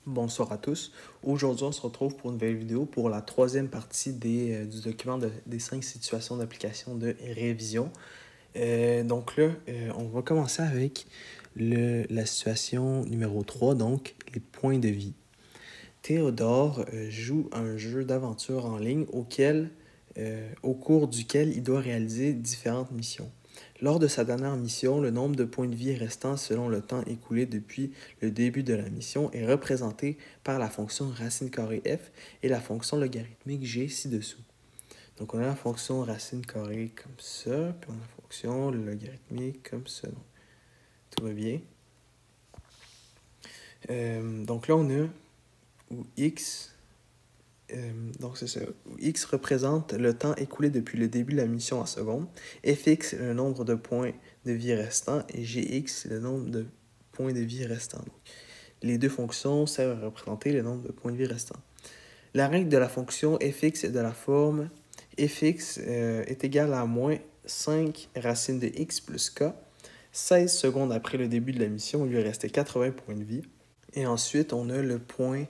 Bonsoir à tous. Aujourd'hui, on se retrouve pour une nouvelle vidéo pour la troisième partie du document des 5 situations d'application de révision. On va commencer avec la situation numéro 3, donc les points de vie. Théodore joue un jeu d'aventure en ligne au cours duquel il doit réaliser différentes missions. Lors de sa dernière mission, le nombre de points de vie restants selon le temps écoulé depuis le début de la mission est représenté par la fonction racine carrée f et la fonction logarithmique g ci-dessous. Donc on a la fonction racine carrée comme ça, puis on a la fonction logarithmique comme ça. Donc, tout va bien. Donc là on a où x donc c'est ça. X représente le temps écoulé depuis le début de la mission en secondes. Fx, le nombre de points de vie restants. Et Gx, le nombre de points de vie restants. Donc, les deux fonctions servent à représenter le nombre de points de vie restants. La règle de la fonction fx est de la forme fx est égal à moins 5 racine de x plus k. 16 secondes après le début de la mission, il lui restait 80 points de vie. Et ensuite, on a le point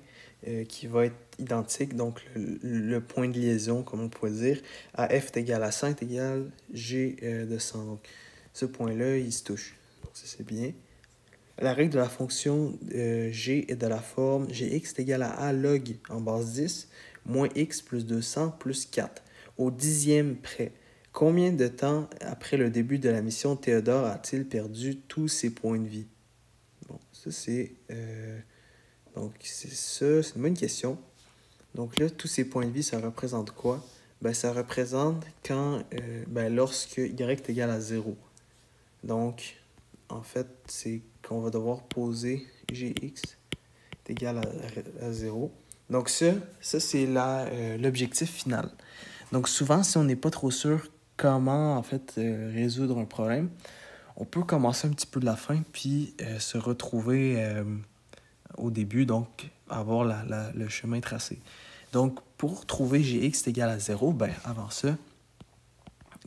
qui va être identique, donc le point de liaison, comme on pourrait dire, à f est égal à 100 est égal g de 100. Donc, ce point-là, il se touche. Donc, ça, c'est bien. La règle de la fonction g est de la forme gx est égal à a log en base 10 moins x plus 200 plus 4 au dixième près. Combien de temps après le début de la mission Théodore a-t-il perdu tous ses points de vie? Bon, ça c'est... Donc c'est ça, c'est une bonne question. Donc là, tous ces points de vie, ça représente quoi? Ben, ça représente quand, lorsque y est égal à 0. Donc, en fait, c'est qu'on va devoir poser gx est égal à 0. Donc ça c'est l'objectif final. Donc souvent, si on n'est pas trop sûr comment, en fait, résoudre un problème, on peut commencer un petit peu de la fin, puis se retrouver au début, donc avoir le chemin tracé. Donc, pour trouver gx est égal à 0, ben, avant ça,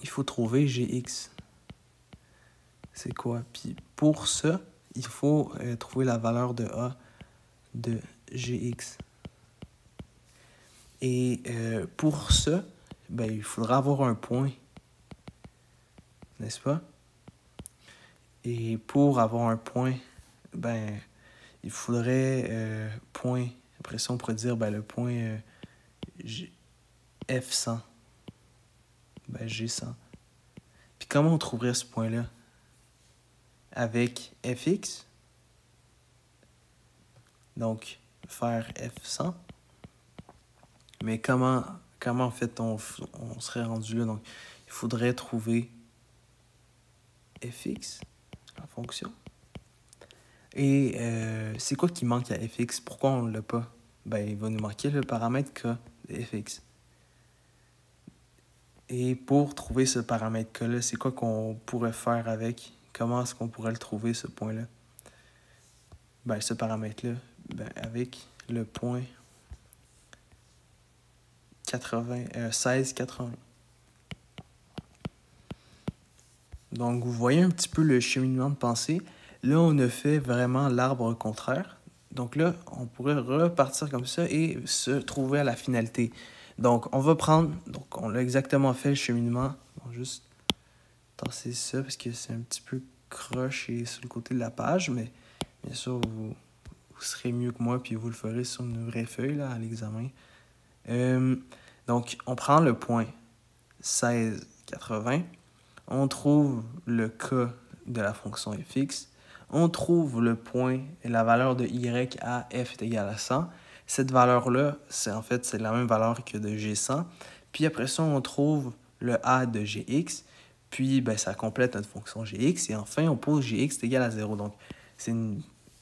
il faut trouver gx. C'est quoi? Puis pour ça, il faut trouver la valeur de a de gx. Et pour ça, ben, il faudra avoir un point, n'est-ce pas? Et pour avoir un point, ben, il faudrait point, après ça on pourrait dire ben, le point F100, ben, G100. Puis comment on trouverait ce point-là? Avec Fx, donc faire F100. Mais comment en fait on serait rendu là? Donc il faudrait trouver Fx, la fonction. Et c'est quoi qui manque à Fx? Pourquoi on ne l'a pas? Ben, il va nous manquer le paramètre K de Fx. Et pour trouver ce paramètre K-là, c'est quoi qu'on pourrait faire avec? Comment est-ce qu'on pourrait le trouver, ce point-là? Ben, ce paramètre-là, ben, avec le point 16,80. Donc, vous voyez un petit peu le cheminement de pensée. Là, on a fait vraiment l'arbre contraire. Donc là, on pourrait repartir comme ça et se trouver à la finalité. Donc, on va prendre... Donc, on a exactement fait le cheminement. On va juste tasser ça parce que c'est un petit peu croche et sur le côté de la page. Mais bien sûr, vous serez mieux que moi puis vous le ferez sur une vraie feuille là, à l'examen. Donc, on prend le point 16,80. On trouve le k de la fonction fx. On trouve le point et la valeur de y à f est égale à 100. Cette valeur-là, c'est la même valeur que de g100. Puis après ça, on trouve le a de gx. Puis ben, ça complète notre fonction gx. Et enfin, on pose gx est égal à 0. Donc, c'est une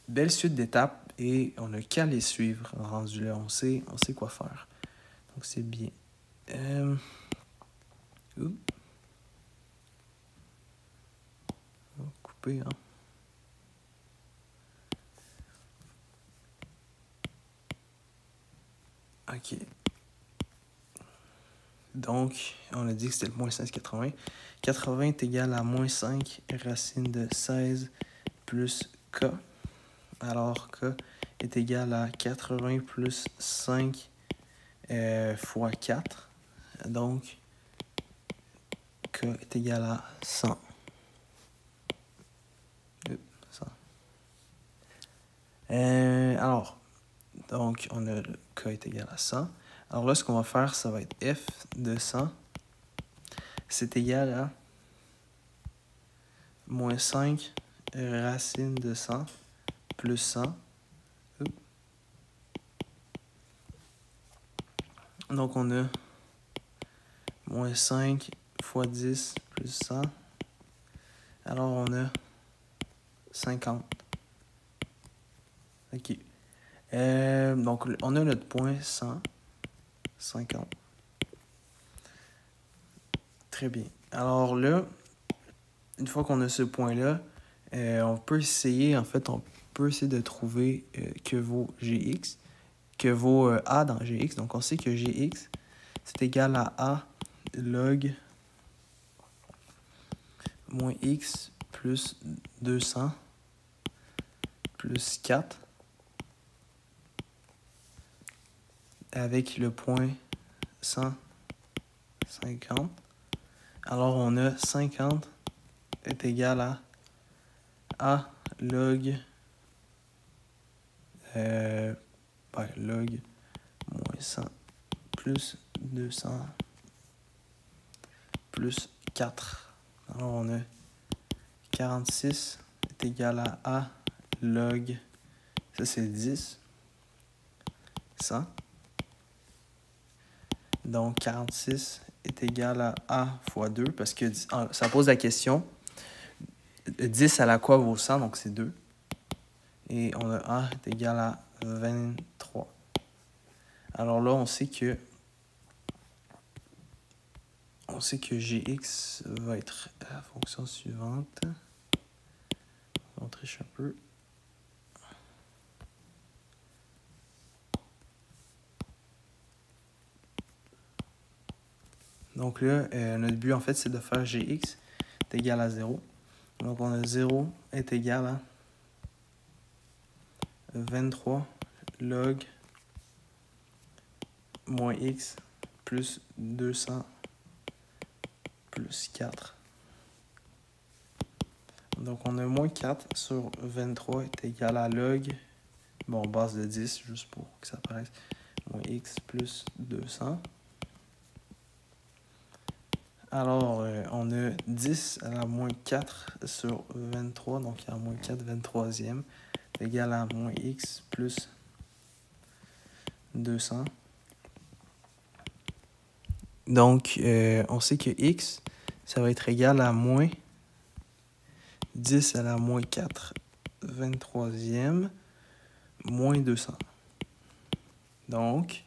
belle suite d'étapes et on n'a qu'à les suivre rendu là. On sait quoi faire. Donc, c'est bien. Couper, hein. OK. Donc, on a dit que c'était le moins 16,80. 80 est égal à moins 5 racine de 16 plus k. Alors k est égal à 80 plus 5 fois 4. Donc, K est égal à 100. 100. Alors, donc, on a le K est égal à 100. Alors là, ce qu'on va faire, ça va être F de 100. C'est égal à moins 5 racine de 100 plus 100. Donc, on a moins 5 fois 10 plus 100. Alors, on a 50. OK. Donc, on a notre point 100. 50. Très bien. Alors là, une fois qu'on a ce point-là, on peut essayer, en fait, de trouver que vaut Gx, que vaut A dans Gx. Donc, on sait que Gx, c'est égal à A log moins X plus 200 plus 4 avec le point 150. Alors, on a 50 est égal à A log log moins 100 plus 200 plus 4. Alors, on a 46 est égal à A log, ça c'est 10, 100. Donc, 46 est égal à A fois 2, parce que ça pose la question. 10 à la quoi vaut 100, donc c'est 2. Et on a A est égal à 23. Alors là, on sait que Gx va être la fonction suivante. On triche un peu. Donc là, notre but, en fait, c'est de faire Gx est égal à 0. Donc, on a 0 est égal à 23 log moins x plus 200 plus 4. Donc, on a moins 4 sur 23 est égal à log, base de 10, juste pour que ça apparaisse, moins x plus 200. Alors, on a 10 à la moins 4 sur 23, donc il y a moins 4 23e, égal à moins x plus 200. Donc, on sait que x, ça va être égal à moins 10 à la moins 4 23e moins 200. Donc,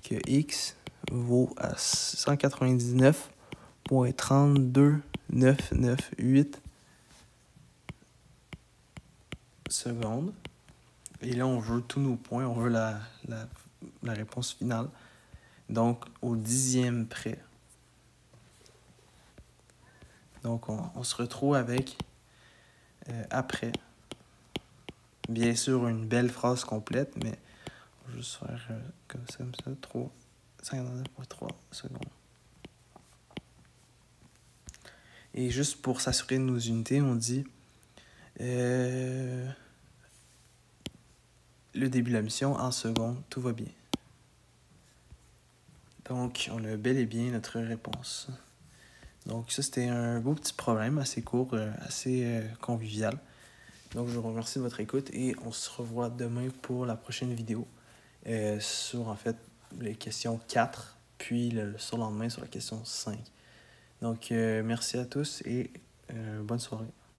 que x vaut à 199,32998 secondes. Et là, on veut tous nos points, on veut la réponse finale. Donc, au 10e près. Donc, on se retrouve avec, après, bien sûr, une belle phrase complète, mais on va juste faire comme ça, 59,3 secondes. Et juste pour s'assurer de nos unités, on dit le début de la mission en secondes, tout va bien. Donc, on a bel et bien notre réponse. Donc, ça, c'était un beau petit problème, assez court, assez convivial. Donc, je vous remercie de votre écoute et on se revoit demain pour la prochaine vidéo sur, en fait, les questions 4, puis le surlendemain sur la question 5. Donc, merci à tous et bonne soirée.